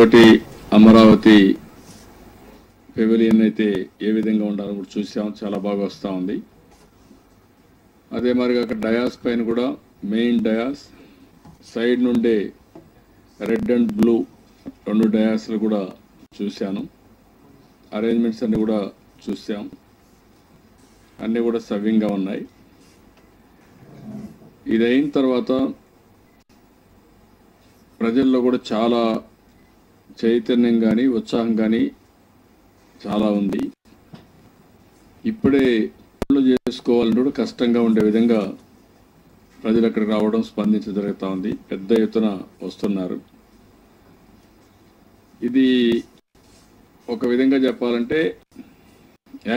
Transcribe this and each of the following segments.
ఒకటి అమరావతి పెవిలియన్ అయితే ఏ విధంగా ఉండాలో కూడా చూసాం, చాలా బాగా వస్తూ ఉంది. అదే మరి అక్కడ డయాస్ పైన కూడా మెయిన్ డయాస్ సైడ్ నుండే రెడ్ అండ్ బ్లూ రెండు డయాస్లు కూడా చూశాను. అరేంజ్మెంట్స్ అన్నీ కూడా చూసాం, అన్నీ కూడా సవ్యంగా ఉన్నాయి. ఇది అయిన తర్వాత ప్రజల్లో కూడా చాలా చైతన్యం కానీ ఉత్సాహం కానీ చాలా ఉంది. ఇప్పుడే చేసుకోవాలంటే కూడా కష్టంగా ఉండే విధంగా ప్రజలు అక్కడికి రావడం, స్పందించడం జరుగుతూ ఉంది. పెద్ద ఎత్తున వస్తున్నారు. ఇది ఒక విధంగా చెప్పాలంటే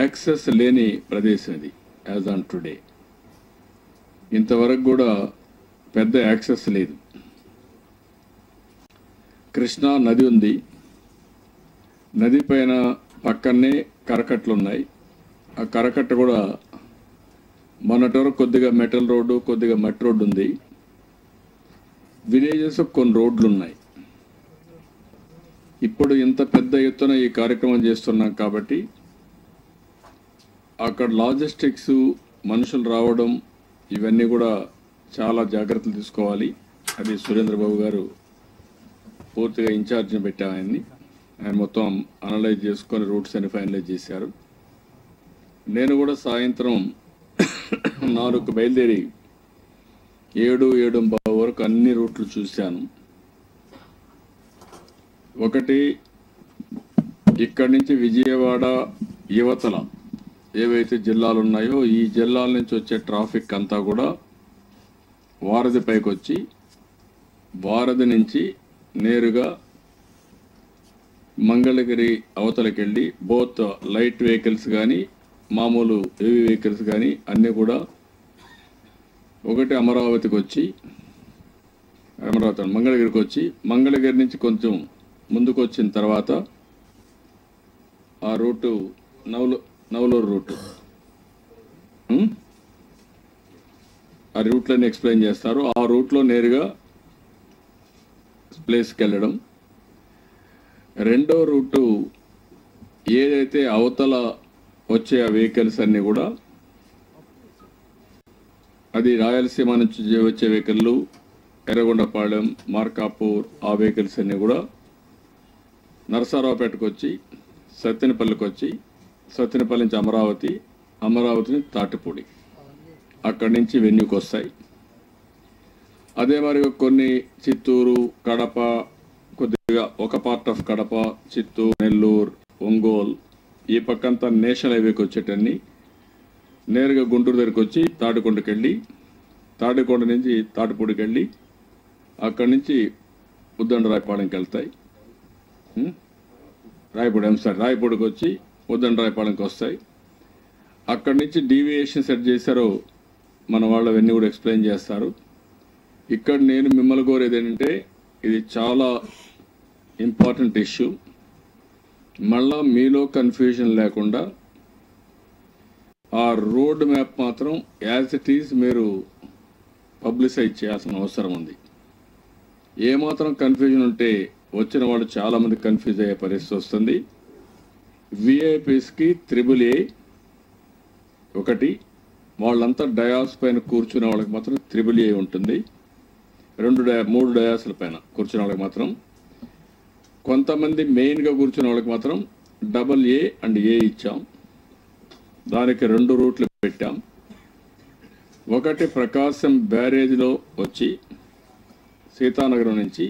యాక్సెస్ లేని ప్రదేశం ఇది. యాజ్ ఆన్ టుడే ఇంతవరకు కూడా పెద్ద యాక్సెస్ లేదు. కృష్ణా నది ఉంది, నది పైన పక్కనే కరకట్లు ఉన్నాయి. ఆ కరకట్ట కూడా మొన్నటి వరకు కొద్దిగా మెటల్ రోడ్డు, కొద్దిగా మట్టి రోడ్డు ఉంది. విలేజెస్ కొన్ని రోడ్లు ఉన్నాయి. ఇప్పుడు ఇంత పెద్ద ఎత్తున ఈ కార్యక్రమం చేస్తున్నాం కాబట్టి అక్కడ లాజిస్టిక్స్, మనుషులు రావడం, ఇవన్నీ కూడా చాలా జాగ్రత్తలు తీసుకోవాలి. అది సురేంద్రబాబు గారు పూర్తిగా ఇన్ఛార్జ్ని పెట్టాం. ఆయన మొత్తం అనలైజ్ చేసుకొని రూట్స్ అని ఫైనలైజ్ చేశారు. నేను కూడా సాయంత్రం 4కు బయలుదేరి 7-7:15 వరకు అన్ని రూట్లు చూశాను. ఒకటి, ఇక్కడి నుంచి విజయవాడ యువతల ఏవైతే జిల్లాలు ఉన్నాయో ఈ జిల్లాల నుంచి వచ్చే ట్రాఫిక్ అంతా కూడా వారధి పైకి వచ్చి వారధి నుంచి నేరుగా మంగళగిరి అవతలకి వెళ్ళి బోత్ లైట్ వెహికల్స్ కానీ మామూలు హెవీ వెహికల్స్ కానీ అన్నీ కూడా ఒకటి అమరావతికి వచ్చి మంగళగిరికి వచ్చి మంగళగిరి నుంచి కొంచెం ముందుకు వచ్చిన తర్వాత ఆ రూటు నవలూరు రూటు, ఆ రూట్లన్నీ ఎక్స్ప్లెయిన్ చేస్తారు. ఆ రూట్లో నేరుగా ప్లేస్కి వెళ్ళడం. రెండో రూటు ఏదైతే అవతల వచ్చే ఆ వెహికల్స్ అన్నీ కూడా అది రాయలసీమ నుంచి వచ్చే వెహికల్లు, ఎర్రగొండపాలెం, మార్కాపూర్, ఆ వెహికల్స్ అన్నీ కూడా నరసరావుపేటకు వచ్చి సత్తెనపల్లికి వచ్చి సత్తెనపల్లి నుంచి అమరావతి, అమరావతి నుంచి తాటిపూడి, అక్కడి నుంచి వెన్యూకి వస్తాయి. అదే మరి కొన్ని చిత్తూరు, కడప, కొద్దిగా ఒక పార్ట్ ఆఫ్ కడప, చిత్తూరు, నెల్లూరు, ఒంగోలు, ఈ పక్కంతా నేషనల్ హైవేకి వచ్చేటన్ని నేరుగా గుంటూరు దగ్గరికి వచ్చి తాడికొండకి వెళ్ళి తాడికొండ నుంచి తాటిపూడికి వెళ్ళి అక్కడి నుంచి ఉద్దండరాయపాలెంకి వెళ్తాయి. రాయపూడికి వచ్చి ఉద్దండరాయపాలెంకి వస్తాయి. అక్కడి నుంచి డీవియేషన్ సెట్ చేశారో మన వాళ్ళు అవన్నీ కూడా ఎక్స్ప్లెయిన్ చేస్తారు. ఇక్కడ నేను మిమ్మల్ని కోరేది ఏంటంటే ఇది చాలా ఇంపార్టెంట్ ఇష్యూ. మళ్ళా మీలో కన్ఫ్యూజన్ లేకుండా ఆ రోడ్ మ్యాప్ మాత్రం యాజ్ ఇట్ ఈజ్ మీరు పబ్లిసైజ్ చేయాల్సిన అవసరం ఉంది. ఏమాత్రం కన్ఫ్యూజన్ ఉంటే వచ్చిన వాళ్ళు చాలామంది కన్ఫ్యూజ్ అయ్యే పరిస్థితి వస్తుంది. విఐపీస్కి 3A ఒకటి, వాళ్ళంతా డయాస్ పైన కూర్చునే వాళ్ళకి మాత్రం 3A ఉంటుంది. 3 డయాస్ల పైన కూర్చునే వాళ్ళకి మాత్రం, కొంతమంది మెయిన్గా కూర్చునే వాళ్ళకి మాత్రం AA అండ్ A ఇచ్చాం. దానికి 2 రూట్లు పెట్టాం. ఒకటి ప్రకాశం బ్యారేజ్లో వచ్చి సీతానగరం నుంచి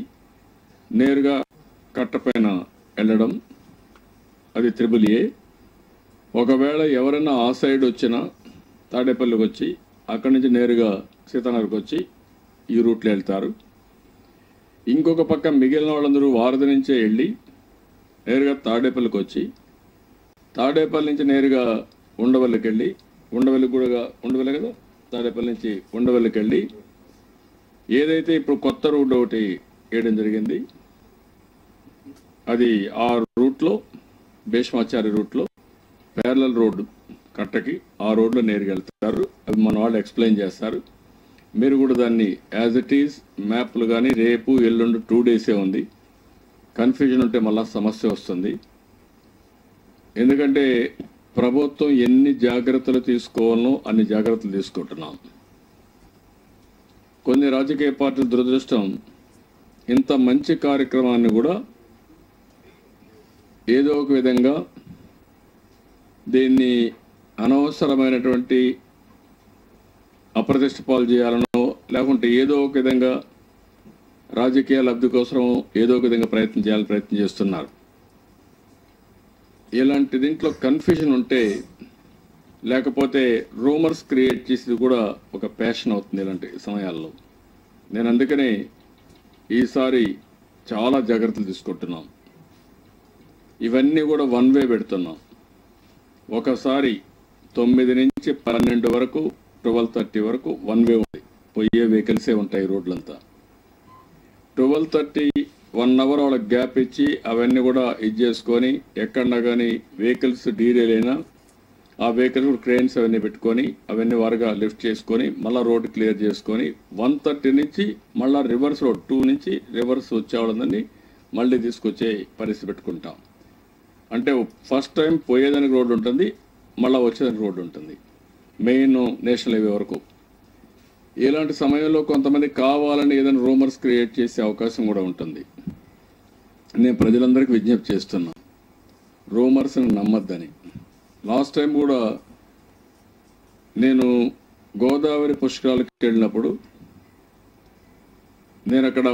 నేరుగా కట్టపైన వెళ్ళడం, అది 3A. ఒకవేళ ఎవరైనా ఆ సైడ్ వచ్చినా తాడేపల్లికి వచ్చి అక్కడి నుంచి నేరుగా సీతానగర్కి వచ్చి ఈ రూట్లో వెళ్తారు. ఇంకొక పక్క మిగిలిన వాళ్ళందరూ వారధి నుంచే వెళ్ళి నేరుగా తాడేపల్లికి వచ్చి తాడేపల్లి నుంచి నేరుగా ఉండవల్లికి వెళ్ళి ఉండవల్లి కదా, తాడేపల్లి నుంచి ఉండవల్లికి వెళ్ళి ఏదైతే ఇప్పుడు కొత్త రూట్ ఒకటి వేయడం జరిగింది, అది ఆ రూట్లో భీష్మాచార్య రూట్లో ప్యారలల్ రోడ్డు కట్టకి ఆ రోడ్లో నేరుగా వెళ్తారు. అవి మన వాళ్ళు ఎక్స్ప్లెయిన్ చేస్తారు. మీరు కూడా దాన్ని యాజ్ ఇట్ ఈజ్ మ్యాప్లు కానీ రేపు ఎల్లుండి 2 డేసే ఉంది. కన్ఫ్యూజన్ ఉంటే మళ్ళా సమస్య వస్తుంది. ఎందుకంటే ప్రభుత్వం ఎన్ని జాగ్రత్తలు తీసుకోవాలో అన్ని జాగ్రత్తలు తీసుకుంటున్నాం. కొన్ని రాజకీయ పార్టీల దురదృష్టం ఇంత మంచి కార్యక్రమాన్ని కూడా ఏదో ఒక విధంగా దీన్ని అనవసరమైనటువంటి అప్రతిష్ట పాలు చేయాలనో లేకుంటే ఏదో ఒక విధంగా రాజకీయ లబ్ధి కోసం ఏదో ఒక విధంగా ప్రయత్నం చేస్తున్నారు. ఇలాంటి దీంట్లో కన్ఫ్యూజన్ ఉంటే లేకపోతే రూమర్స్ క్రియేట్ చేసేది కూడా ఒక ప్యాషన్ అవుతుంది ఇలాంటి సమయాల్లో. నేను అందుకనే ఈసారి చాలా జాగ్రత్తలు తీసుకుంటున్నాం. ఇవన్నీ కూడా వన్ వే పెడుతున్నాం. ఒకసారి 9 నుంచి 12 వరకు 12:30 వరకు వన్ వే ఉంది. పోయే వెహికల్సే ఉంటాయి రోడ్లంతా. 12:30 1 అవర్ వాళ్ళకి గ్యాప్ ఇచ్చి అవన్నీ కూడా ఇది చేసుకొని ఎక్కడన్నా కానీ వెహికల్స్ డీరేల్ అయినా ఆ వెహికల్స్ కూడా క్రెయిన్స్ అవన్నీ పెట్టుకొని అవన్నీ వారుగా లిఫ్ట్ చేసుకొని మళ్ళీ రోడ్ క్లియర్ చేసుకొని 1:30 నుంచి మళ్ళీ రివర్స్ రోడ్ 2 నుంచి రివర్స్ వచ్చేవాళ్ళందరినీ మళ్ళీ తీసుకొచ్చే పరిస్థితి పెట్టుకుంటాం. అంటే ఫస్ట్ టైం పోయేదానికి రోడ్డు ఉంటుంది, మళ్ళీ వచ్చేదానికి రోడ్డు ఉంటుంది, మెయిన్ నేషనల్ హైవే వరకు. ఇలాంటి సమయంలో కొంతమంది కావాలని ఏదైనా రూమర్స్ క్రియేట్ చేసే అవకాశం కూడా ఉంటుంది. నేను ప్రజలందరికీ విజ్ఞప్తి చేస్తున్నా, రూమర్స్ని నమ్మద్దని. లాస్ట్ టైం కూడా నేను గోదావరి పుష్కరాలకు వెళ్ళినప్పుడు నేను అక్కడ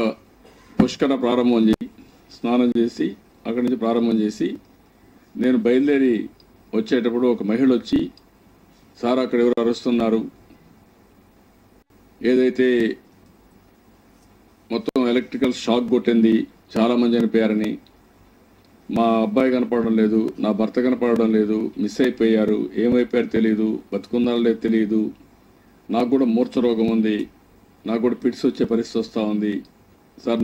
పుష్కర ప్రారంభం చేసి స్నానం చేసి అక్కడి నుంచి ప్రారంభం చేసి నేను బయలుదేరి వచ్చేటప్పుడు ఒక మహిళ వచ్చి, సార్ అక్కడ ఎవరు అరుస్తున్నారు, ఏదైతే మొత్తం ఎలక్ట్రికల్ షాక్ కొట్టింది, చాలామంది చనిపోయారని, మా అబ్బాయి కనపడడం లేదు, నా భర్త కనపడడం లేదు, మిస్ అయిపోయారు, ఏమైపోయారు తెలియదు, బతుకున్నారో లేదు తెలియదు, నాకు కూడా మూర్ఛ రోగం ఉంది, నాకు కూడా పిట్స్ వచ్చే పరిస్థితి వస్తూ ఉంది సార్,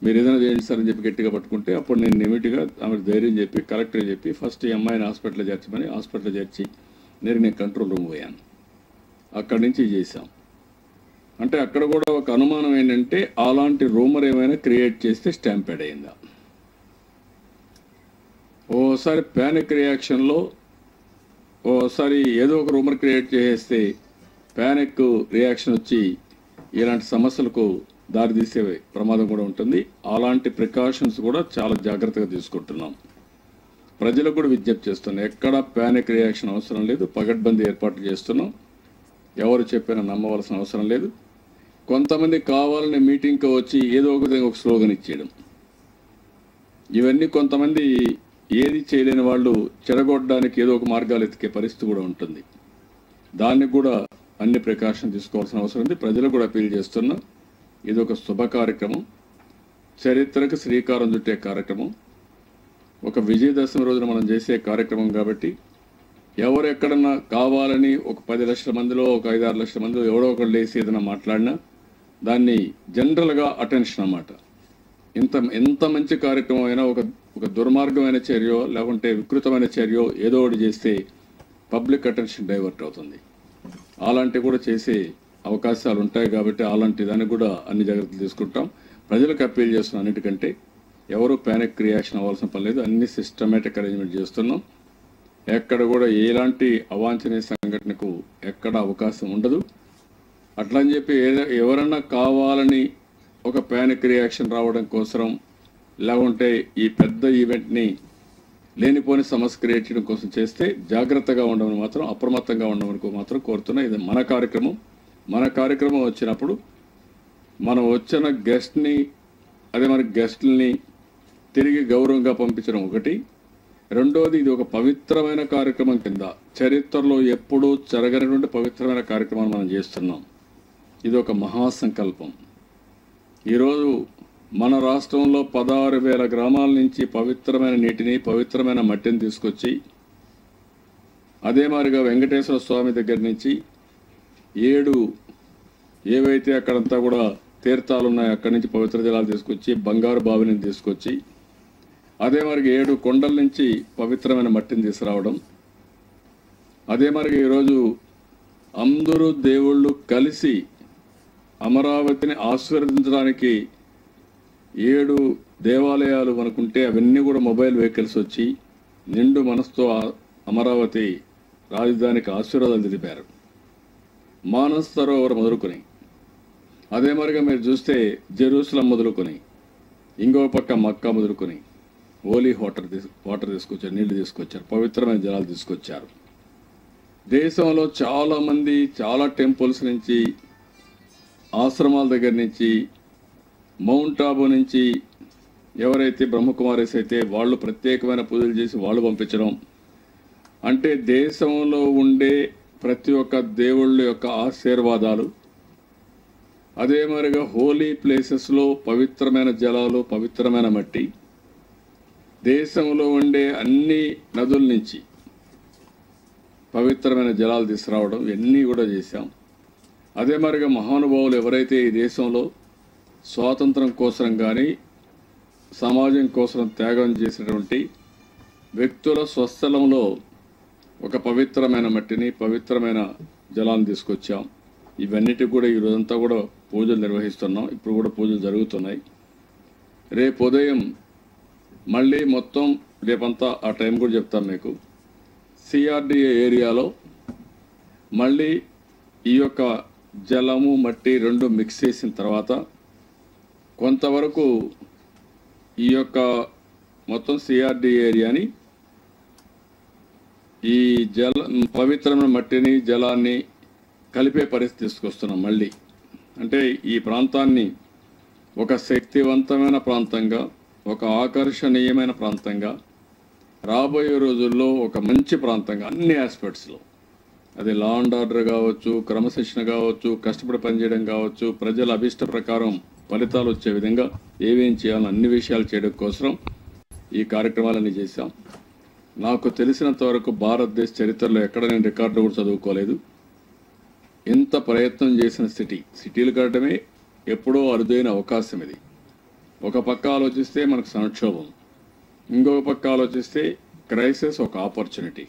మీరు ఏదైనా చేయండి సార్ అని చెప్పి గట్టిగా పట్టుకుంటే అప్పుడు నేను ఇమీడియట్గా ఆమెకు ధైర్యం చెప్పి కలెక్టర్ చెప్పి ఫస్ట్ ఈ అమ్మాయిని హాస్పిటల్లో చేర్చమని హాస్పిటల్లో చేర్చి నేను కంట్రోల్ రూమ్ పోయాను. అక్కడి నుంచి చేశాం. అంటే అక్కడ కూడా ఒక అనుమానం ఏంటంటే అలాంటి రూమర్ ఏమైనా క్రియేట్ చేస్తే స్టాంపేడ్ అయిందా. ఓసారి ప్యానిక్ రియాక్షన్లో ఓసారి ఏదో ఒక రూమర్ క్రియేట్ చేసేస్తే ప్యానిక్ రియాక్షన్ వచ్చి ఇలాంటి సమస్యలకు దారితీసే ప్రమాదం కూడా ఉంటుంది. అలాంటి ప్రికాషన్స్ కూడా చాలా జాగ్రత్తగా తీసుకుంటున్నాం. ప్రజలకు కూడా విజ్ఞప్తి చేస్తున్నాం, ఎక్కడ ప్యానిక్ రియాక్షన్ అవసరం లేదు, పగడ్బందీ ఏర్పాట్లు చేస్తున్నాం. ఎవరు చెప్పినా నమ్మవలసిన అవసరం లేదు. కొంతమంది కావాలని మీటింగ్కి వచ్చి ఏదో ఒక విధంగా ఒక స్లోగన్ ఇచ్చేయడం, ఇవన్నీ కొంతమంది ఏది చేయలేని వాళ్ళు చెడగొట్టడానికి ఏదో ఒక మార్గాలు ఎత్తికే పరిస్థితి కూడా ఉంటుంది. దానికి కూడా అన్ని ప్రికాషన్ తీసుకోవాల్సిన అవసరం ఉంది. ప్రజలకు కూడా అపీల్ చేస్తున్నాం, ఇది ఒక శుభ కార్యక్రమం, చరిత్రకు శ్రీకారం చుట్టే కార్యక్రమం, ఒక విజయదశమి రోజున మనం చేసే కార్యక్రమం కాబట్టి ఎవరు ఎక్కడన్నా కావాలని ఒక 10 లక్షల మందిలో ఒక 5-6 లక్షల మందిలో ఎవడో ఒకళ్ళు లేసి ఏదైనా మాట్లాడినా దాన్ని జనరల్గా అటెన్షన్ అన్నమాట. ఎంత మంచి కార్యక్రమం అయినా ఒక దుర్మార్గమైన చర్యో లేకుంటే వికృతమైన చర్యో ఏదో ఒకటి చేస్తే పబ్లిక్ అటెన్షన్ డైవర్ట్ అవుతుంది. అలాంటివి కూడా చేసే అవకాశాలు ఉంటాయి కాబట్టి అలాంటి దానికి కూడా అన్ని జాగ్రత్తలు తీసుకుంటాం. ప్రజలకు అప్పీల్ చేస్తున్నాం, అన్నిటికంటే ఎవరు ప్యానిక్ రియాక్షన్ అవ్వాల్సిన పని లేదు, అన్ని సిస్టమేటిక్ అరేంజ్మెంట్ చేస్తున్నాం. ఎక్కడ కూడా ఎలాంటి అవాంఛనీయ సంఘటనకు ఎక్కడ అవకాశం ఉండదు. అట్లా అని చెప్పి ఎవరన్నా కావాలని ఒక ప్యానిక్ రియాక్షన్ రావడం కోసం లేకుంటే ఈ పెద్ద ఈవెంట్ని లేనిపోని సమస్య క్రియేట్ చేయడం కోసం చేస్తే జాగ్రత్తగా ఉండమని మాత్రం, అప్రమత్తంగా ఉండమని మాత్రం కోరుతున్నా. ఇది మన కార్యక్రమం వచ్చినప్పుడు మనం వచ్చిన గెస్ట్ని మన గెస్టుల్ని తిరిగి గౌరవంగా పంపించడం ఒకటి. రెండోది, ఇది ఒక పవిత్రమైన కార్యక్రమం కింద చరిత్రలో ఎప్పుడూ జరగనటువంటి పవిత్రమైన కార్యక్రమాన్ని మనం చేస్తున్నాం. ఇది ఒక మహాసంకల్పం. ఈరోజు మన రాష్ట్రంలో 16,000 గ్రామాల నుంచి పవిత్రమైన నీటిని, పవిత్రమైన మట్టిని తీసుకొచ్చి అదే మాదిరిగా వెంకటేశ్వర స్వామి దగ్గర నుంచి 7 ఏవైతే అక్కడంతా కూడా తీర్థాలు ఉన్నాయో అక్కడి నుంచి పవిత్ర జలాలు తీసుకొచ్చి బంగారు బావిని తీసుకొచ్చి అదే మరిగా 7 కొండల నుంచి పవిత్రమైన మట్టిని తీసుకురావడం, అదే మరిగా ఈరోజు అందరూ దేవుళ్ళు కలిసి అమరావతిని ఆశీర్వదించడానికి 7 దేవాలయాలు అనుకుంటే అవన్నీ కూడా మొబైల్ వెహికల్స్ వచ్చి నిండు మనసుతో అమరావతి రాజధానికి ఆశీర్వాదాలు తెలిపారు. మానస్ సరోవర్ మొదలుకొని, అదే మరిగా మీరు చూస్తే జెరూసలం మొదలుకొని, ఇంకో పక్క మక్కా మొదలుకొని ఓలీ వాటర్ తీసుకొచ్చారు, నీళ్లు తీసుకొచ్చారు, పవిత్రమైన జలాలు తీసుకొచ్చారు. దేశంలో చాలామంది చాలా టెంపుల్స్ నుంచి, ఆశ్రమాల దగ్గర నుంచి, మౌంట్ ఆబు నుంచి ఎవరైతే బ్రహ్మకుమారీస్ అయితే వాళ్ళు ప్రత్యేకమైన పూజలు చేసి వాళ్ళు పంపించడం, అంటే దేశంలో ఉండే ప్రతి ఒక్క దేవుళ్ళ యొక్క ఆశీర్వాదాలు, అదే మరిగా హోలీ ప్లేసెస్లో పవిత్రమైన జలాలు, పవిత్రమైన మట్టి, దేశంలో ఉండే అన్ని నదుల నుంచి పవిత్రమైన జలాలు తీసుకురావడం, ఇవన్నీ కూడా చేశాం. అదే మరిగా మహానుభావులు ఎవరైతే ఈ దేశంలో స్వాతంత్రం కోసం కానీ సమాజం కోసం త్యాగం చేసినటువంటి వ్యక్తుల స్వస్థలంలో ఒక పవిత్రమైన మట్టిని, పవిత్రమైన జలాన్ని తీసుకొచ్చాం. ఇవన్నిటికి కూడా ఈ రోజంతా కూడా పూజలు నిర్వహిస్తున్నాం. ఇప్పుడు కూడా పూజలు జరుగుతున్నాయి. రేపు ఉదయం మళ్ళీ మొత్తం రేపంతా ఆ టైం కూడా చెప్తాను మీకు. సిఆర్డిఏ ఏరియాలో మళ్ళీ ఈ యొక్క జలము మట్టి రెండు మిక్స్ చేసిన తర్వాత కొంతవరకు ఈ యొక్క మొత్తం సిఆర్డిఏ ఏరియాని ఈ పవిత్రమైన మట్టిని జలాన్ని కలిపే పరిస్థితి తీసుకొస్తున్నాం. మళ్ళీ అంటే ఈ ప్రాంతాన్ని ఒక శక్తివంతమైన ప్రాంతంగా, ఒక ఆకర్షణీయమైన ప్రాంతంగా, రాబోయే రోజుల్లో ఒక మంచి ప్రాంతంగా అన్ని ఆస్పెక్ట్స్లో, అది లా అండ్ ఆర్డర్ కావచ్చు, క్రమశిక్షణ కావచ్చు, కష్టపడి పనిచేయడం కావచ్చు, ప్రజల అభిష్ట ప్రకారం ఫలితాలు వచ్చే విధంగా ఏమేం చేయాలని అన్ని విషయాలు చేయడం కోసం ఈ కార్యక్రమాలన్నీ చేశాం. నాకు తెలిసినంత వరకు భారతదేశ చరిత్రలో ఎక్కడ నేను రికార్డు కూడా చదువుకోలేదు. ఇంత ప్రయత్నం చేసిన సిటీలు కట్టడమే ఎప్పుడో అరుదైన అవకాశం. ఇది ఒక పక్క ఆలోచిస్తే మనకు సంక్షోభం, ఇంకొక పక్క ఆలోచిస్తే క్రైసిస్, ఒక ఆపర్చునిటీ.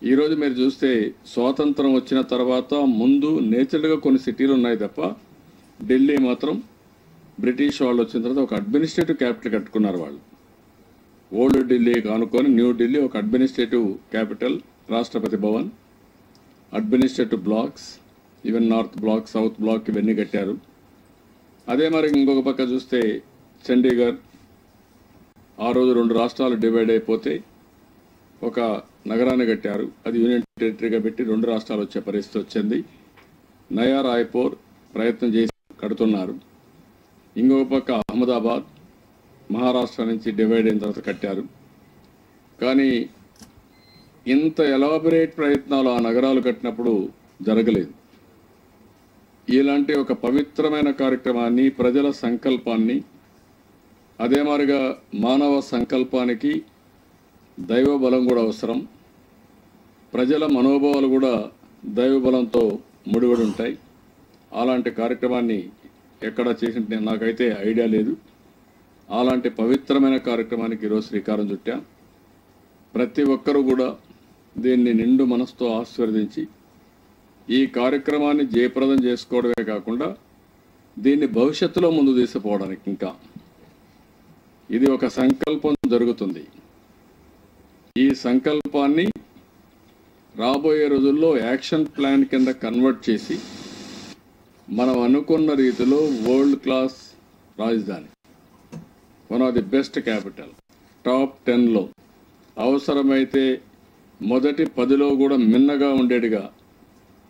ఈరోజు మీరు చూస్తే స్వాతంత్రం వచ్చిన తర్వాత ముందు నేచురల్గా కొన్ని సిటీలు ఉన్నాయి తప్ప, ఢిల్లీ మాత్రం బ్రిటిష్ వాళ్ళు వచ్చిన తర్వాత ఒక అడ్మినిస్ట్రేటివ్ క్యాపిటల్ కట్టుకున్నారు వాళ్ళు. ఓల్డ్ ఢిల్లీ కానుకొని న్యూ ఢిల్లీ ఒక administrative capital, Rashtrapati Bhavan, administrative blocks, even north block, south block ఇవన్నీ కట్టారు. అదే మరి ఇంకొక పక్క చూస్తే చండీగఢ్, ఆ రోజు 2 రాష్ట్రాలు డివైడ్ అయిపోతే ఒక నగరాన్ని కట్టారు. అది యూనియన్ టెరిటరీగా పెట్టి 2 రాష్ట్రాలు వచ్చే పరిస్థితి వచ్చింది. నయా రాయ్పూర్ ప్రయత్నం చేసి కడుతున్నారు. ఇంకొక పక్క అహ్మదాబాద్ మహారాష్ట్ర నుంచి డివైడ్ అయిన తర్వాత కట్టారు. కానీ ఇంత ఎలాబరేట్ ప్రయత్నాలు ఆ నగరాలు కట్టినప్పుడు జరగలేదు. ఇలాంటి ఒక పవిత్రమైన కార్యక్రమాన్ని, ప్రజల సంకల్పాన్ని, అదే మాదిరిగా మానవ సంకల్పానికి దైవ బలం కూడా అవసరం. ప్రజల మనోభావాలు కూడా దైవ బలంతో ముడిపడి ఉంటాయి. అలాంటి కార్యక్రమాన్ని ఎక్కడ చేసింటే నాకైతే ఐడియా లేదు. అలాంటి పవిత్రమైన కార్యక్రమానికి ఈరోజు శ్రీకారం చుట్టాం. ప్రతి ఒక్కరూ కూడా దీన్ని నిండు మనసుతో ఆశీర్వదించి ఈ కార్యక్రమాన్ని జయప్రదం చేసుకోవడమే కాకుండా దీన్ని భవిష్యత్తులో ముందు తీసుకుపోవడానికి ఇంకా ఇది ఒక సంకల్పం జరుగుతుంది. ఈ సంకల్పాన్ని రాబోయే రోజుల్లో యాక్షన్ ప్లాన్ కింద కన్వర్ట్ చేసి మనం అనుకున్న రీతిలో వరల్డ్ క్లాస్ రాజధాని, one of the best capital, top 10లో, అవసరమైతే మొదటి 10లో కూడా మిన్నగా ఉండేట్టుగా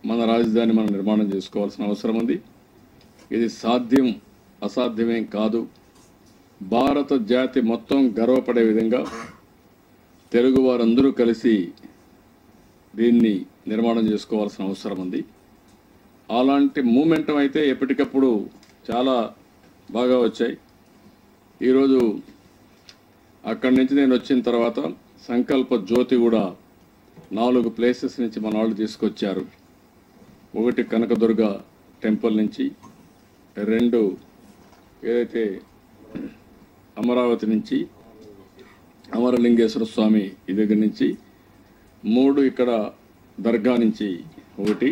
మన రాజధాని మనం నిర్మాణం చేసుకోవాల్సిన అవసరం ఉంది. ఇది సాధ్యం, అసాధ్యమేం కాదు. భారత జాతి మొత్తం గర్వపడే విధంగా తెలుగు వారందరూ కలిసి దీన్ని నిర్మాణం చేసుకోవాల్సిన అవసరం ఉంది. అలాంటి మూమెంటం అయితే ఎప్పటికప్పుడు చాలా బాగా వచ్చాయి. ఈరోజు అక్కడి నుంచి నేను వచ్చిన తర్వాత సంకల్ప జ్యోతి కూడా 4 ప్లేసెస్ నుంచి మన వాళ్ళు తీసుకొచ్చారు. ఒకటి కనకదుర్గ టెంపుల్ నుంచి, 2 ఏదైతే అమరావతి నుంచి అమరలింగేశ్వర స్వామి ఈ దగ్గర నుంచి, 3 ఇక్కడ దర్గా నుంచి ఒకటి,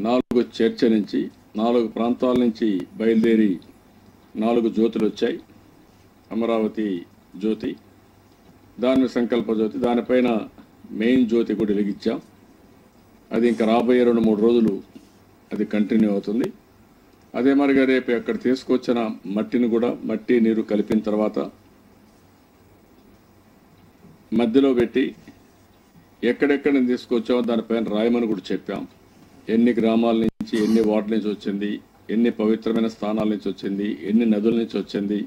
4 చర్చ నుంచి, 4 ప్రాంతాల నుంచి బయలుదేరి 4 జ్యోతులు వచ్చాయి. అమరావతి జ్యోతి, దాని సంకల్ప జ్యోతి, దానిపైన మెయిన్ జ్యోతి కూడా వెలిగించాం. అది ఇంకా రాబోయే 2-3 రోజులు అది కంటిన్యూ అవుతుంది. అదే మరిగా రేపు అక్కడ తీసుకొచ్చిన మట్టిని కూడా మట్టి నీరు కలిపిన తర్వాత మధ్యలో పెట్టి ఎక్కడెక్కడ తీసుకొచ్చామో దానిపైన రాయమని కూడా చెప్పాం. ఎన్ని గ్రామాల నుంచి, ఎన్ని వార్డుల నుంచి వచ్చింది, ఎన్ని పవిత్రమైన స్థానాల నుంచి వచ్చింది, ఎన్ని నదుల నుంచి వచ్చింది,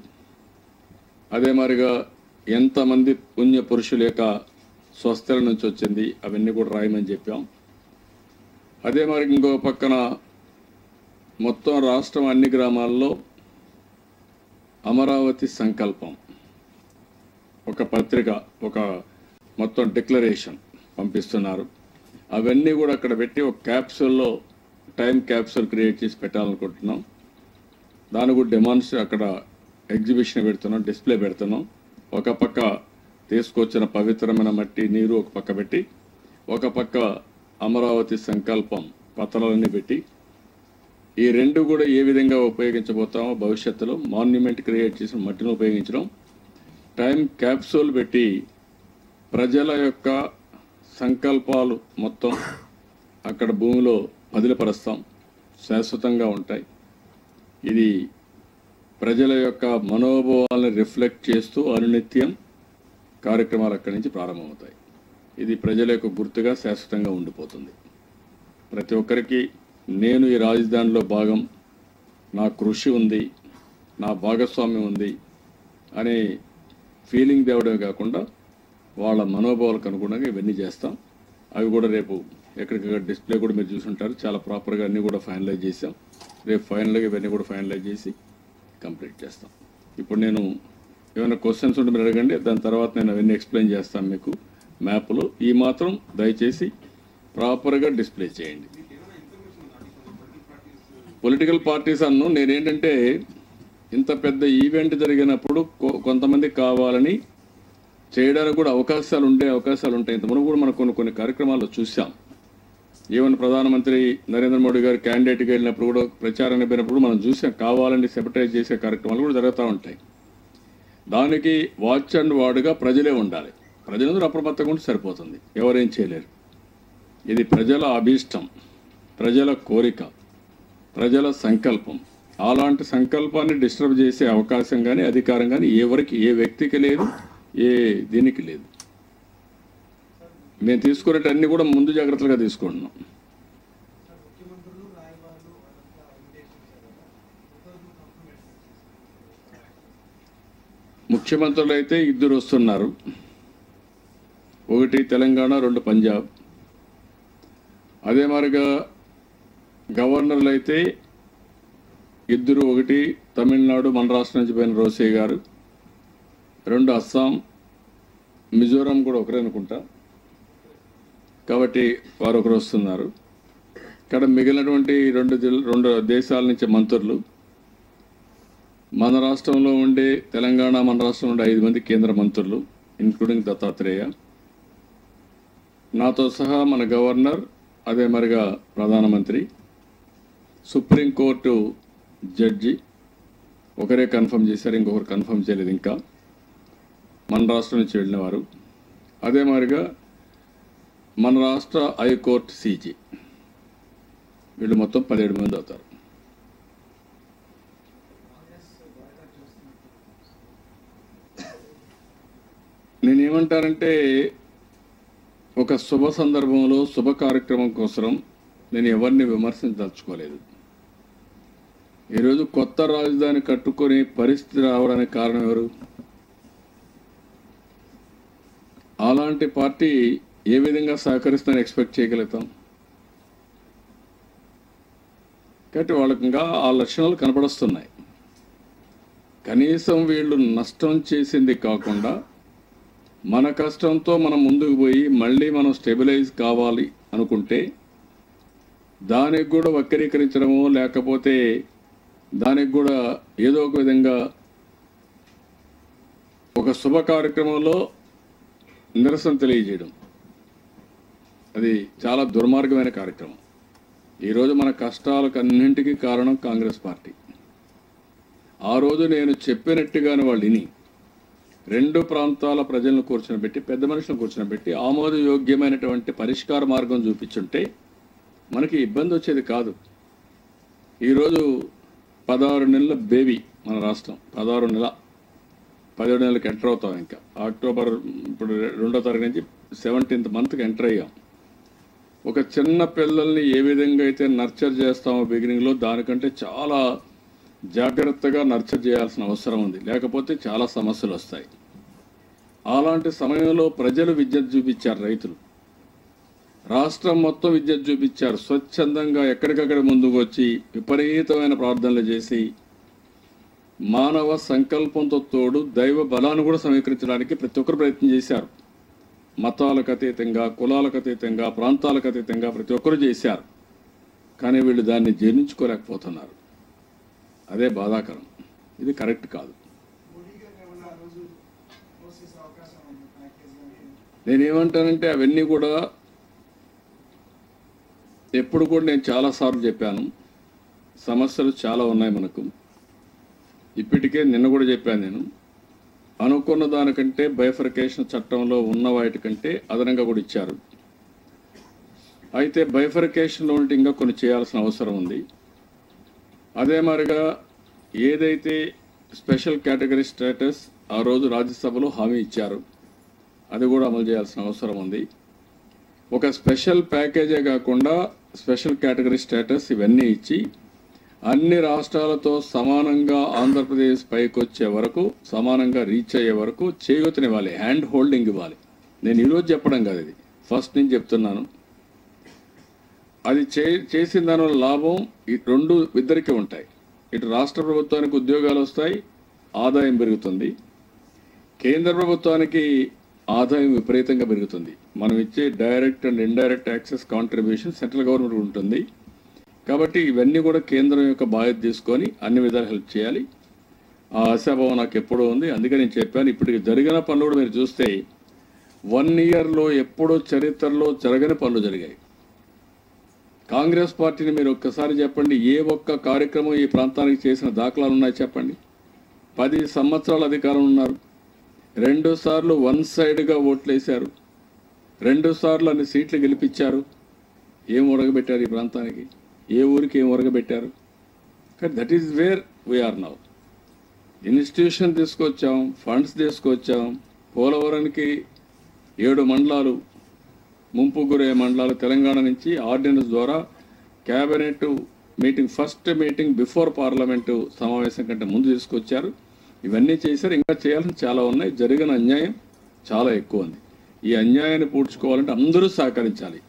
అదే మరిగా ఎంతమంది పుణ్య పురుషుల యొక్క స్వస్థల నుంచి వచ్చింది, అవన్నీ కూడా రాయమని చెప్పాం. అదే మరి ఇంకో పక్కన మొత్తం రాష్ట్రం అన్ని గ్రామాల్లో అమరావతి సంకల్పం ఒక పత్రిక, ఒక మొత్తం డిక్లరేషన్ పంపిస్తున్నారు. అవన్నీ కూడా అక్కడ పెట్టి ఒక క్యాప్సూల్లో టైం క్యాప్సూల్ క్రియేట్ చేసి పెట్టాలనుకుంటున్నాం. దాని కూడా అక్కడ ఎగ్జిబిషన్ పెడుతున్నాం, డిస్ప్లే పెడుతున్నాం. ఒక పక్క తీసుకొచ్చిన పవిత్రమైన మట్టి నీరు ఒక పక్క పెట్టి, ఒక పక్క అమరావతి సంకల్పం పత్రాలన్నీ పెట్టి, ఈ రెండు కూడా ఏ విధంగా ఉపయోగించబోతామో భవిష్యత్తులో మాన్యుమెంట్ క్రియేట్ చేసిన మట్టిని ఉపయోగించడం, టైం క్యాప్సూల్ పెట్టి ప్రజల యొక్క సంకల్పాలు మొత్తం అక్కడ భూమిలో పదిలపరుస్తాం, శాశ్వతంగా ఉంటాయి. ఇది ప్రజల యొక్క మనోభావాలను రిఫ్లెక్ట్ చేస్తూ అనునిత్యం కార్యక్రమాలు అక్కడి నుంచి ప్రారంభమవుతాయి. ఇది ప్రజల యొక్క గుర్తుగా శాశ్వతంగా ఉండిపోతుంది. ప్రతి ఒక్కరికి నేను ఈ రాజధానిలో భాగం, నా కృషి ఉంది, నా భాగస్వామ్యం ఉంది అనే ఫీలింగ్ తేవడమే కాకుండా వాళ్ళ మనోభావాలకు అనుగుణంగా ఇవన్నీ చేస్తాం. అవి కూడా రేపు ఎక్కడికక్కడ డిస్ప్లే కూడా మీరు చూసుంటారు. చాలా ప్రాపర్గా అన్నీ కూడా ఫైనలైజ్ చేసాం. రేపు ఫైనల్గా ఇవన్నీ కూడా ఫైనలైజ్ చేసి కంప్లీట్ చేస్తాం. ఇప్పుడు నేను ఏమైనా క్వశ్చన్స్ ఉంటే మీరు అడగండి, దాని తర్వాత నేను అవన్నీ ఎక్స్ప్లెయిన్ చేస్తాను మీకు. మ్యాప్లో ఈ మాత్రం దయచేసి ప్రాపర్గా డిస్ప్లే చేయండి. పొలిటికల్ పార్టీస్ అన్ను నేనేంటంటే ఇంత పెద్ద ఈవెంట్ జరిగినప్పుడు కొంతమంది కావాలని చేయడానికి కూడా అవకాశాలు ఉంటాయి. ఇంతవరకు కూడా మనం కొన్ని కార్యక్రమాల్లో చూసాం. ఈవెన్ ప్రధానమంత్రి నరేంద్ర మోడీ గారు క్యాండిడేట్కి వెళ్ళినప్పుడు కూడా, ప్రచారానికి పోయినప్పుడు మనం చూసాం, కావాలని సెపరేట్ చేసే కార్యక్రమాలు కూడా జరుగుతూ ఉంటాయి. దానికి వాచ్ అండ్ వార్డుగా ప్రజలే ఉండాలి. ప్రజలందరూ అప్రమత్తంగా ఉంటే సరిపోతుంది, ఎవరేం చేయలేరు. ఇది ప్రజల అభీష్టం, ప్రజల కోరిక, ప్రజల సంకల్పం. అలాంటి సంకల్పాన్ని డిస్టర్బ్ చేసే అవకాశం కానీ అధికారం కానీ ఏ వ్యక్తికి లేదు, ఏ దీనికి లేదు. మేము తీసుకునేటన్నీ కూడా ముందు జాగ్రత్తలుగా తీసుకుంటున్నాం. ముఖ్యమంత్రులు అయితే 2 వస్తున్నారు. 1 తెలంగాణ, 2 పంజాబ్. అదే మాదిరిగా గవర్నర్లు అయితే 2, 1 తమిళనాడు, మన రాష్ట్రం నుంచి పోయిన రోసే గారు, 2 అస్సాం, మిజోరాం కూడా ఒకరే అనుకుంటా. కాబట్టి వారు ఒకరు వస్తున్నారు. ఇక్కడ మిగిలినటువంటి 2 దేశాల నుంచి మంత్రులు, మన రాష్ట్రంలో ఉండే తెలంగాణ, మన రాష్ట్రంలో ఉండే 5 మంది కేంద్ర మంత్రులు ఇంక్లూడింగ్ దత్తాత్రేయ, నాతో సహా మన గవర్నర్, అదే మరిగా ప్రధానమంత్రి, సుప్రీంకోర్టు జడ్జి ఒకరే కన్ఫర్మ్ చేశారు, ఇంకొకరు కన్ఫర్మ్ చేయలేదు ఇంకా, మన రాష్ట్రం నుంచి వెళ్ళినవారు. అదే మాదిరిగా మన రాష్ట్ర హైకోర్టు సీజీ, వీళ్ళు మొత్తం 17 మంది అవుతారు. నేనేమంటానంటే ఒక శుభ సందర్భంలో శుభ కార్యక్రమం కోసం నేను ఎవరిని విమర్శించదలుచుకోలేదు. ఈరోజు కొత్త రాజధాని కట్టుకొని పరిస్థితి రావడానికి కారణం ఎవరు? అలాంటి పార్టీ ఏ విధంగా సహకరిస్తుందని ఎక్స్పెక్ట్ చేయగలుగుతాం? కాబట్టి వాళ్ళకి ఇంకా ఆ లక్షణాలు కనపడుస్తున్నాయి. కనీసం వీళ్ళు నష్టం చేసింది కాకుండా మన కష్టంతో మనం ముందుకు పోయి మళ్ళీ మనం స్టెబిలైజ్ కావాలి అనుకుంటే దానికి కూడా వక్రీకరించడము, లేకపోతే దానికి కూడా ఏదో ఒక విధంగా ఒక శుభ కార్యక్రమంలో నిరసన తెలియజేయడం, అది చాలా దుర్మార్గమైన కార్యక్రమం. ఈరోజు మన కష్టాలకు అన్నింటికీ కారణం కాంగ్రెస్ పార్టీ. ఆ రోజు నేను చెప్పినట్టుగానే వాళ్ళు విని రెండు ప్రాంతాల ప్రజలను కూర్చొనిపెట్టి పెద్ద మనుషులను కూర్చొనిపెట్టి ఆమోదయోగ్యమైనటువంటి పరిష్కార మార్గం చూపించుంటే మనకి ఇబ్బంది వచ్చేది కాదు. ఈరోజు 16 నెలల బేబీ మన రాష్ట్రం, 17 నెలలకు ఎంటర్ అవుతాం. ఇంకా అక్టోబర్ ఇప్పుడు 2వ తారీఖు నుంచి 17th మంత్కి ఎంటర్ అయ్యాం. ఒక చిన్న పిల్లల్ని ఏ విధంగా అయితే నర్చర్ చేస్తామో బిగినింగ్లో, దానికంటే చాలా జాగ్రత్తగా నర్చర్ చేయాల్సిన అవసరం ఉంది. లేకపోతే చాలా సమస్యలు వస్తాయి. అలాంటి సమయంలో ప్రజలు విద్యుత్ చూపించారు, రైతులు రాష్ట్రం మొత్తం విద్యుత్ చూపించారు. స్వచ్ఛందంగా ఎక్కడికక్కడ ముందుకు వచ్చి విపరీతమైన ప్రార్థనలు చేసి మానవ సంకల్పంతో తోడు దైవ బలాన్ని కూడా సమీకరించడానికి ప్రతి ఒక్కరు ప్రయత్నం చేశారు. మతాలకు అతీతంగా, కులాలకు అతీతంగా, ప్రాంతాలకు అతీతంగా ప్రతి ఒక్కరు చేశారు. కానీ వీళ్ళు దాన్ని జీర్ణించుకోలేకపోతున్నారు. అదే బాధాకరం. ఇది కరెక్ట్ కాదు. నేనేమంటానంటే అవన్నీ కూడా ఎప్పుడు కూడా నేను చాలాసార్లు చెప్పాను, సమస్యలు చాలా ఉన్నాయి మనకు. ఇప్పటికే నిన్న కూడా చెప్పాను, నేను అనుకున్న దానికంటే బైఫర్కేషన్ చట్టంలో ఉన్న వాటికంటే అదనంగా కూడా ఇచ్చారు. అయితే బైఫర్కేషన్లో ఉంటే ఇంకా కొన్ని చేయాల్సిన అవసరం ఉంది. అదే మరిగా ఏదైతే స్పెషల్ కేటగిరీ స్టేటస్ ఆ రోజు రాజ్యసభలో హామీ ఇచ్చారు, అది కూడా అమలు చేయాల్సిన అవసరం ఉంది. ఒక స్పెషల్ ప్యాకేజే కాకుండా స్పెషల్ కేటగిరీ స్టేటస్ ఇవన్నీ ఇచ్చి అన్ని రాష్ట్రాలతో సమానంగా ఆంధ్రప్రదేశ్ పైకి వచ్చే వరకు, సమానంగా రీచ్ అయ్యే వరకు చేయూతనివ్వాలి, హ్యాండ్ హోల్డింగ్ ఇవ్వాలి. నేను ఈరోజు చెప్పడం కాదు, ఇది ఫస్ట్ నుంచి చెప్తున్నాను. అది చేసిన దానివల్ల లాభం రెండు ఇద్దరికీ ఉంటాయి. ఇటు రాష్ట్ర ప్రభుత్వానికి ఉద్యోగాలు వస్తాయి, ఆదాయం పెరుగుతుంది. కేంద్ర ప్రభుత్వానికి ఆదాయం విపరీతంగా పెరుగుతుంది. మనం ఇచ్చే direct and indirect access contribution central government ఉంటుంది. కాబట్టి ఇవన్నీ కూడా కేంద్రం యొక్క బాధ్యత తీసుకొని అన్ని విధాలు హెల్ప్ చేయాలి. ఆ ఆశాభావం నాకు ఎప్పుడూ ఉంది. అందుకే నేను చెప్పాను, ఇప్పటికి జరిగిన పనులు కూడా మీరు చూస్తే 1 ఇయర్లో ఎప్పుడో చరిత్రలో జరగని పనులు జరిగాయి. కాంగ్రెస్ పార్టీని మీరు ఒక్కసారి చెప్పండి, ఏ ఒక్క కార్యక్రమం ఈ ప్రాంతానికి చేసిన దాఖలాలు ఉన్నాయి చెప్పండి. 10 సంవత్సరాల అధికారం ఉన్నారు, 2 సార్లు వన్ సైడ్గా ఓట్లేశారు, 2 సార్లు అన్ని సీట్లు గెలిపించారు. ఏం ఉడగబెట్టారు ఈ ప్రాంతానికి? ఏ ఊరికి ఏం ఉరగబెట్టారు? కానీ that is where we are now. Institution తీసుకొచ్చాం, ఫండ్స్ తీసుకొచ్చాం. పోలవరానికి 7 మండలాలు, ముంపు గురయ్యే మండలాలు తెలంగాణ నుంచి ఆర్డినెన్స్ ద్వారా cabinet meeting, first meeting before parliament సమావేశం కంటే ముందు తీసుకొచ్చారు. ఇవన్నీ చేశారు. ఇంకా చేయాల్సిన చాలా ఉన్నాయి. జరిగిన అన్యాయం చాలా ఎక్కువ ఉంది. ఈ అన్యాయాన్ని పూడ్చుకోవాలంటే అందరూ సహకరించాలి.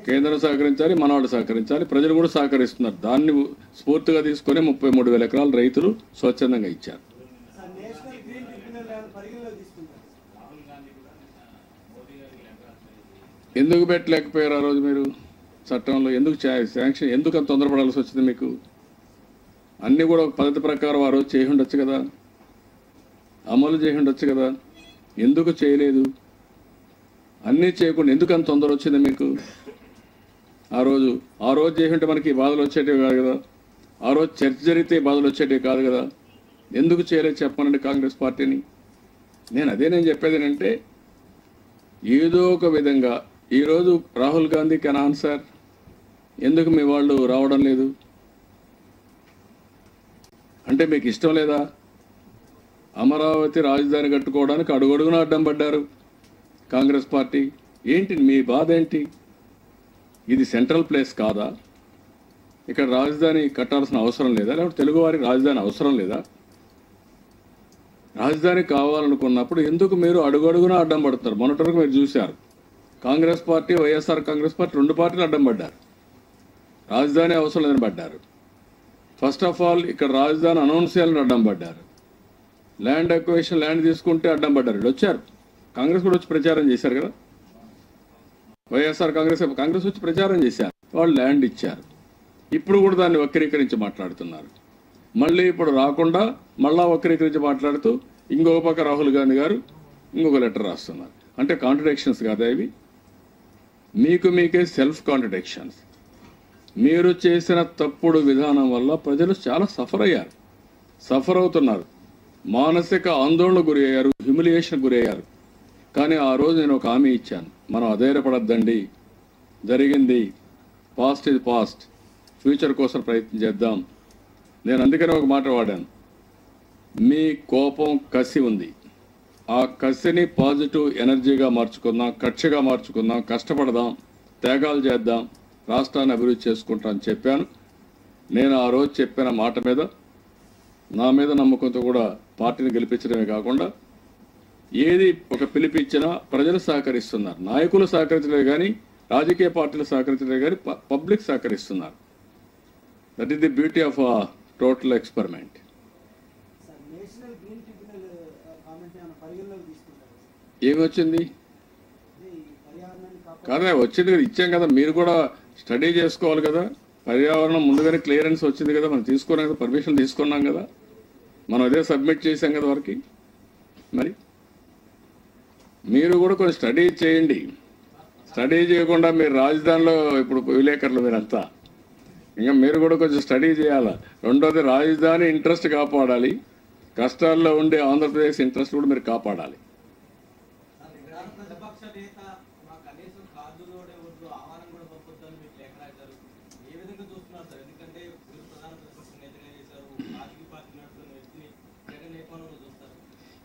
కేంద్రం సహకరించాలి, మనవాడు సహకరించాలి, ప్రజలు కూడా సహకరిస్తున్నారు. దాన్ని స్ఫూర్తిగా తీసుకొని 33,000 ఎకరాలు రైతులు స్వచ్ఛందంగా ఇచ్చారు. ఎందుకు పెట్టలేకపోయారు ఆ రోజు మీరు చట్టంలో? ఎందుకు శాంక్షన్, ఎందుకు అంత తొందరపడాల్సి వచ్చింది మీకు? అన్నీ కూడా ఒక పద్ధతి ప్రకారం ఆ రోజు చేసి ఉండొచ్చు కదా, అమలు చేసి ఉండొచ్చు కదా. ఎందుకు చేయలేదు? అన్నీ చేయకుండా ఎందుకు అంత తొందర వచ్చింది మీకు? ఆ రోజు చేసింటే మనకి బాధలు వచ్చేటివి కాదు కదా. ఆ రోజు చర్చ జరిగితే బాధలు వచ్చేటివి కాదు కదా. ఎందుకు చేయలేదు చెప్పనండి కాంగ్రెస్ పార్టీని. నేను చెప్పేది ఏంటంటే, ఏదో ఒక విధంగా ఈరోజు రాహుల్ గాంధీ కెన్ ఆన్సర్, ఎందుకు మీ వాళ్ళు రావడం లేదు అంటే మీకు ఇష్టం లేదా? అమరావతి రాజధాని కట్టుకోవడానికి అడుగడుగున అడ్డం పడ్డారు కాంగ్రెస్ పార్టీ. ఏంటి మీ బాధ ఏంటి? ఇది సెంట్రల్ ప్లేస్ కాదా? ఇక్కడ రాజధాని కట్టాల్సిన అవసరం లేదా? లేకపోతే తెలుగువారికి రాజధాని అవసరం లేదా? రాజధాని కావాలనుకున్నప్పుడు ఎందుకు మీరు అడుగడుగున అడ్డం పడుతున్నారు? మొన్నటి వరకు మీరు చూశారు, కాంగ్రెస్ పార్టీ, వైఎస్ఆర్ కాంగ్రెస్ పార్టీ 2 పార్టీలు అడ్డం పడ్డారు. రాజధాని అవసరం లేదని పడ్డారు. ఫస్ట్ ఆఫ్ ఆల్ ఇక్కడ రాజధాని అనౌన్స్ చేయాలని అడ్డం పడ్డారు. ల్యాండ్ అక్విజిషన్, ల్యాండ్ తీసుకుంటే అడ్డం పడ్డారు. వచ్చారు, కాంగ్రెస్ కూడా వచ్చి ప్రచారం చేశారు కదా. వైఎస్ఆర్ కాంగ్రెస్ వచ్చి ప్రచారం చేశారు, వాళ్ళు ల్యాండ్ ఇచ్చారు. ఇప్పుడు కూడా దాన్ని వక్రీకరించి మాట్లాడుతున్నారు. మళ్ళీ ఇప్పుడు రాకుండా మళ్ళా వక్రీకరించి మాట్లాడుతూ ఇంకొక పక్క రాహుల్ గాంధీ గారు ఇంకొక లెటర్ రాస్తున్నారు. అంటే కాంట్రడిక్షన్స్ కాదా ఇవి? మీకే సెల్ఫ్ కాంట్రడిక్షన్స్. మీరు చేసిన తప్పుడు విధానం వల్ల ప్రజలు చాలా సఫర్ అవుతున్నారు. మానసిక ఆందోళన గురయ్యారు, హ్యూమిలియేషన్ గురయ్యారు. కానీ ఆ రోజు నేను ఒక హామీ ఇచ్చాను, మనం అధైర్యపడద్దండి, జరిగింది, పాస్ట్ ఇది పాస్ట్, ఫ్యూచర్ కోసం ప్రయత్నం చేద్దాం. నేను అందుకనే ఒక మాట వాడాను, మీ కోపం కసి ఉంది, ఆ కసిని పాజిటివ్ ఎనర్జీగా మార్చుకుందాం, కక్షగా మార్చుకుందాం, కష్టపడదాం, త్యాగాలు చేద్దాం, రాష్ట్రాన్ని అభివృద్ధి చేసుకుంటాం అని చెప్పాను. నేను ఆ రోజు చెప్పిన మాట మీద, నా మీద నమ్మకంతో కూడా పార్టీని గెలిపించడమే కాకుండా ఏది ఒక పిలిపిచ్చినా ప్రజలు సహకరిస్తున్నారు. నాయకులు సహకరించలేదు కానీ, రాజకీయ పార్టీలు సహకరించలేదు కానీ, పబ్లిక్ సహకరిస్తున్నారు. That is the beauty of total experiment. ఏమి వచ్చింది కదా, వచ్చింది కదా, ఇచ్చాం కదా, మీరు కూడా స్టడీ చేసుకోవాలి కదా. పర్యావరణం ముందుగానే క్లియరెన్స్ వచ్చింది కదా, మనం తీసుకున్నాం కదా, పర్మిషన్ తీసుకున్నాం కదా, మనం అదే సబ్మిట్ చేసాం కదా వారికి. మరి మీరు కూడా కొంచెం స్టడీ చేయండి. స్టడీ చేయకుండా మీరు రాజధానిలో ఇప్పుడు విలేకరులు మీరంతా, ఇంకా మీరు కూడా కొంచెం స్టడీ చేయాలా. రెండోది, రాజధాని ఇంట్రెస్ట్ కాపాడాలి, కష్టాల్లో ఉండే ఆంధ్రప్రదేశ్ ఇంట్రెస్ట్ కూడా మీరు కాపాడాలి.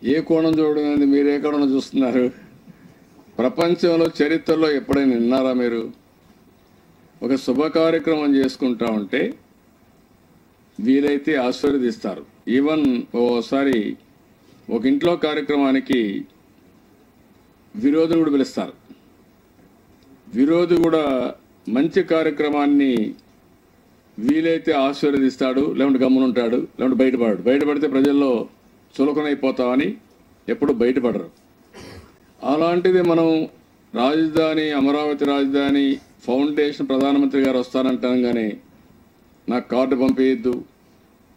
ఏ కోణం చూడడం అనేది, మీరు ఏ కోణం చూస్తున్నారు? ప్రపంచంలో చరిత్రలో ఎప్పుడైనా విన్నారా మీరు? ఒక శుభ కార్యక్రమం చేసుకుంటా ఉంటే వీలైతే ఆశీర్వదిస్తారు. ఈవెన్ ఓసారి ఒక ఇంట్లో కార్యక్రమానికి విరోధులు కూడా పిలుస్తారు. విరోధి కూడా మంచి కార్యక్రమాన్ని వీలైతే ఆశీర్వదిస్తాడు, లేకుంటే గమ్మునుంటాడు, లేకుంటే బయటపడాడు. బయటపడితే ప్రజల్లో చులకనైపోతామని ఎప్పుడు బయటపడరు. అలాంటిది మనం రాజధాని, అమరావతి రాజధాని ఫౌండేషన్ ప్రధానమంత్రి గారు వస్తానంటాగానే నాకు కార్డు పంపించద్దు,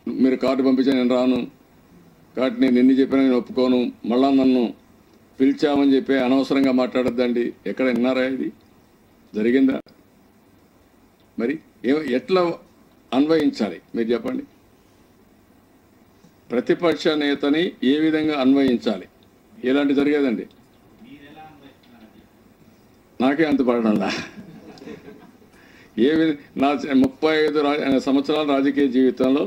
మీరు కార్డు పంపించా నేను రాను, కాబట్టి నేను ఎన్ని చెప్పినా నేను ఒప్పుకోను, మళ్ళా నన్ను పిలిచామని చెప్పి అనవసరంగా మాట్లాడద్దండి. ఎక్కడ విన్నారా? ఇది జరిగిందా? మరి ఎట్లా అన్వయించాలి మీరు చెప్పండి? ప్రతిపక్ష నేతని ఏ విధంగా అన్వయించాలి? ఇలాంటి జరిగేదండి. నాకే అంత పడడంలా. నా 35 సంవత్సరాల రాజకీయ జీవితంలో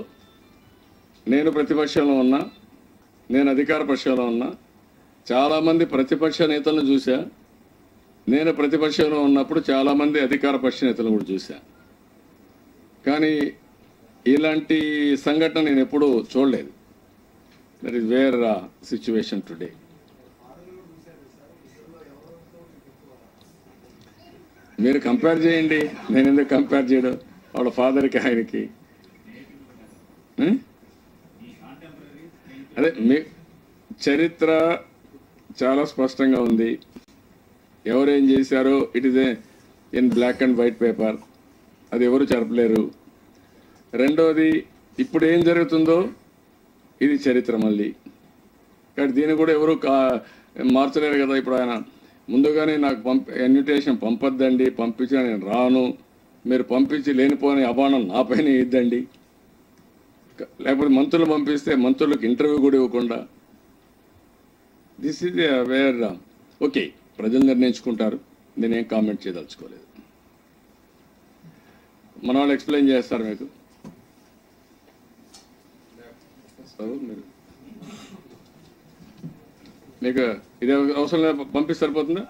నేను ప్రతిపక్షంలో ఉన్నా, నేను అధికార పక్షంలో ఉన్నా, చాలామంది ప్రతిపక్ష నేతలను చూసా. నేను ప్రతిపక్షంలో ఉన్నప్పుడు చాలామంది అధికార పక్ష నేతలను కూడా చూసా. కానీ ఇలాంటి సంఘటన నేను ఎప్పుడూ చూడలేదు. That is where situation today. మీరు కంపేర్ చేయండి, నేను ఎందుకు కంపేర్ చేయడం? వాళ్ళ ఫాదర్కి ఆయనకి అదే మీ చరిత్ర చాలా స్పష్టంగా ఉంది. ఎవరేం చేశారో it is in black and white paper, అది ఎవరు జరపలేరు. రెండోది, ఇప్పుడు ఏం జరుగుతుందో ఇది చరిత్ర మళ్ళీ, కాబట్టి దీన్ని కూడా ఎవరు మార్చలేరు కదా. ఇప్పుడు ఆయన ముందుగానే నాకు ఇన్విటేషన్ పంపొద్దండి, పంపించినా నేను రాను, మీరు పంపించి లేనిపోని అభానం నా పైన ఇద్దండి, లేకపోతే మంత్రులు పంపిస్తే మంత్రులకు ఇంటర్వ్యూ కూడా ఇవ్వకుండా, దిస్ ఈజ్ వేర్ ఓకే, ప్రజలు నిర్ణయించుకుంటారు, నేనేం కామెంట్ చేయదలుచుకోలేదు. మన వాళ్ళు ఎక్స్ప్లెయిన్ చేస్తారు మీకు. మీకు ఇదే అవసరం లేదు, పంపిస్తే సరిపోతుందా?